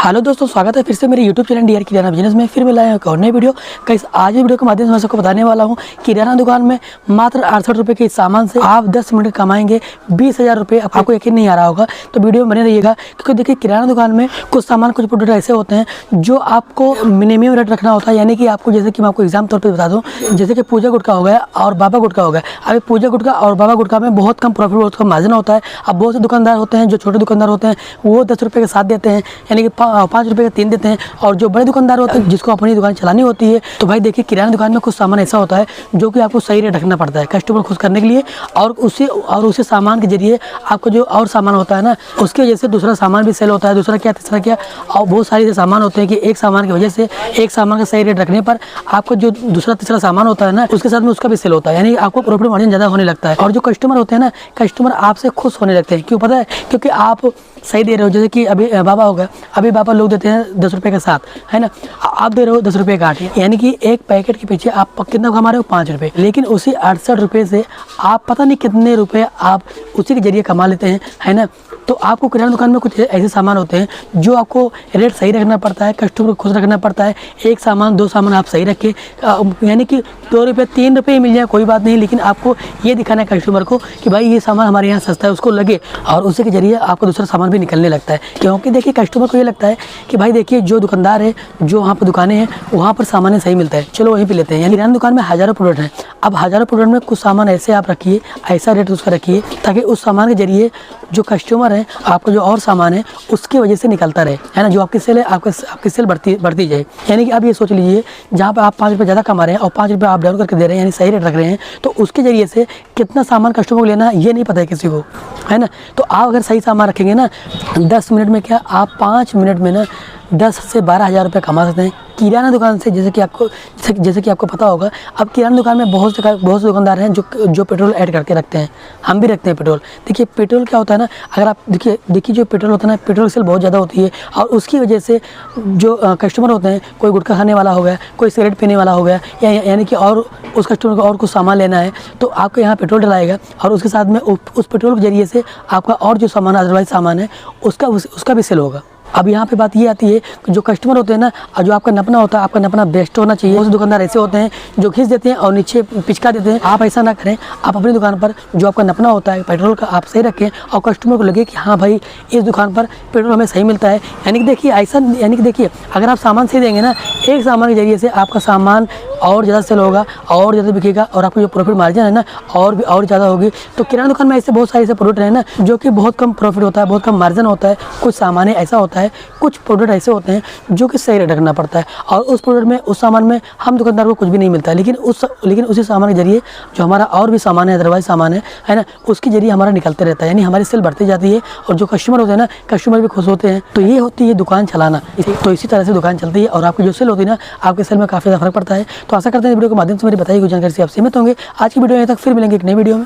Hello दोस्तों, स्वागत है फिर से मेरे YouTube चैनल डीआर किराना बिजनेस में। फिर मैं लाया एक और नई वीडियो। गाइस, आज वीडियो के माध्यम से मैं सबको बताने वाला हूँ किराना दुकान में मात्र 68 रुपये के सामान से आप 10 मिनट कमाएंगे 20,000 रुपये। आपको यकीन नहीं आ रहा होगा तो वीडियो में बने रहिएगा, क्योंकि देखिए किराना दुकान में कुछ सामान, कुछ प्रोडक्ट ऐसे होते हैं जो आपको मिनिमम रेट रखना होता है। यानी कि आपको, जैसे कि मैं आपको एग्जाम तौर पर बता दूँ, जैसे कि पूजा गुटखा हो गया और बाबा गुटखा हो गया। अभी पूजा गुटखा और बाबा गुटखा में बहुत कम प्रॉफिट, बहुत कम मार्जिन होता है। अब बहुत से दुकानदार होते हैं, जो छोटे दुकानदार होते हैं, वो 10 रुपये के साथ देते हैं, यानी कि 5 रुपये के 3 देते हैं। और जो बड़े दुकानदार होते हैं, जिसको अपनी दुकान चलानी होती है, तो भाई देखिए किराना दुकान में कुछ सामान ऐसा होता है जो कि आपको सही रेट रखना पड़ता है कस्टमर खुश करने के लिए। और उसी सामान के जरिए आपको जो और सामान होता है ना, उसकी वजह से दूसरा सामान भी सेल होता है, दूसरा क्या, तीसरा क्या, और बहुत सारे ऐसे सामान होते हैं कि एक सामान की वजह से, एक सामान का सही रेट रखने पर आपको जो दूसरा तीसरा सामान होता है ना, उसके साथ में उसका भी सेल होता है। यानी आपको प्रॉफिट मार्जिन ज़्यादा होने लगता है। और जो कस्टमर होते हैं ना, कस्टमर आपसे खुश होने लगते हैं। क्यों पता है? क्योंकि आप सही दे रहे हो। जैसे कि अभी बाबा हो गया, अभी बाबा लोग देते हैं 10 रुपये के साथ, है ना, आप दे रहे हो 10 रुपये का 8, यानी कि एक पैकेट के पीछे आप कितना कमा रहे हो? 5 रुपये। लेकिन उसी 68 रुपये से आप पता नहीं कितने रुपये आप उसी के जरिए कमा लेते हैं, है ना। तो आपको किराना दुकान में कुछ ऐसे सामान होते हैं जो आपको रेट सही रखना पड़ता है, कस्टमर को खुश रखना पड़ता है। एक सामान, दो सामान आप सही रखें, यानी कि 2 रुपये 3 रुपये मिल जाए कोई बात नहीं, लेकिन आपको ये दिखाना है कस्टमर को कि भाई ये सामान हमारे यहाँ सस्ता है, उसको लगे, और उसी के जरिए आपको दूसरा सामान भी निकलने लगता है। क्योंकि देखिए कस्टमर को ये लगता है कि भाई देखिए जो दुकानदार है, जो वहाँ पर दुकानें हैं, वहाँ पर सामान सही मिलता है, चलो वहीं पर लेते हैं। यानी किराना दुकान में हज़ारों प्रोडक्ट हैं। अब हज़ारों प्रोडक्ट में कुछ सामान ऐसे आप रखिए, ऐसा रेट उसका रखिए, ताकि उस सामान के जरिए जो कस्टमर है, आपका जो और सामान है, उसकी वजह से निकलता रहे, है ना। जो आपकी सेल है, आपकी सेल बढ़ती जाए। यानी कि आप ये सोच लीजिए, जहाँ पे आप 5 रुपये ज़्यादा कमा रहे हैं और 5 रुपये आप डाउन करके दे रहे हैं, यानी सही रेट रख रहे हैं, तो उसके जरिए से कितना सामान कस्टमर को लेना है ये नहीं पता है किसी को, है ना। तो आप अगर सही सामान रखेंगे ना, 10 मिनट में क्या, आप 5 मिनट में ना 10 से 12,000 रुपये कमा सकते हैं किराना दुकान से। जैसे कि आपको पता होगा, अब किराना दुकान में बहुत से दुकानदार हैं जो पेट्रोल ऐड करके रखते हैं। हम भी रखते हैं पेट्रोल। देखिए पेट्रोल क्या होता है ना, अगर आप देखिए जो पेट्रोल होता है ना, पेट्रोल सेल बहुत ज़्यादा होती है, और उसकी वजह से जो कस्टमर होते हैं, कोई गुटखा खाने वाला हो गया, कोई सिगरेट पीने वाला हो गया, यानी कि और उस कस्टमर को और कुछ सामान लेना है, तो आपको यहाँ पेट्रोल डलाएगा, और उसके साथ में उस पेट्रोल के जरिए से आपका और जो सामान, अदरवाइज सामान है, उसका भी सेल होगा। अब यहाँ पे बात ये आती है कि जो कस्टमर होते हैं ना, और जो आपका नपना होता है, आपका नपना बेस्ट होना चाहिए। बहुत से दुकानदार ऐसे होते हैं जो खींच देते हैं और नीचे पिचका देते हैं। आप ऐसा ना करें। आप अपनी दुकान पर जो आपका नपना होता है पेट्रोल का, आप सही रखें, और कस्टमर को लगे कि हाँ भाई इस दुकान पर पेट्रोल हमें सही मिलता है। यानी कि देखिए अगर आप सामान सही देंगे ना, एक सामान के जरिए से आपका सामान और ज़्यादा सेल होगा, और ज़्यादा बिकेगा, और आपको जो प्रॉफिट मार्जिन है ना, और ज़्यादा होगी। तो किराना दुकान में ऐसे बहुत सारे ऐसे प्रोडक्ट हैं ना, जो कि बहुत कम प्रॉफिट होता है, बहुत कम मार्जिन होता है। कुछ सामान ऐसा होता है, कुछ प्रोडक्ट ऐसे होते हैं जो कि सही रेट रखना पड़ता है, और उस प्रोडक्ट में, उस सामान में हम दुकानदार को कुछ भी नहीं मिलता है, लेकिन उसी सामान के जरिए जो हमारा और भी सामान है, अदरवाइज सामान है ना, उसके जरिए हमारा निकलते रहता है। यानी हमारी सेल बढ़ती जाती है, और जो कस्टमर होते हैं ना, कस्टमर भी खुश होते हैं। तो ये होती है दुकान चलाना। तो इसी तरह से दुकान चलती है, और आपकी जो सेल होती है ना, आपके सेल में काफ़ी ज़्यादा फर्क पड़ता है। तो आशा करते हैं वीडियो के माध्यम से मेरी बताई गई जानकारी से आप सीमित होंगे। आज की वीडियो यहाँ तक, फिर मिलेंगे एक नई वीडियो में।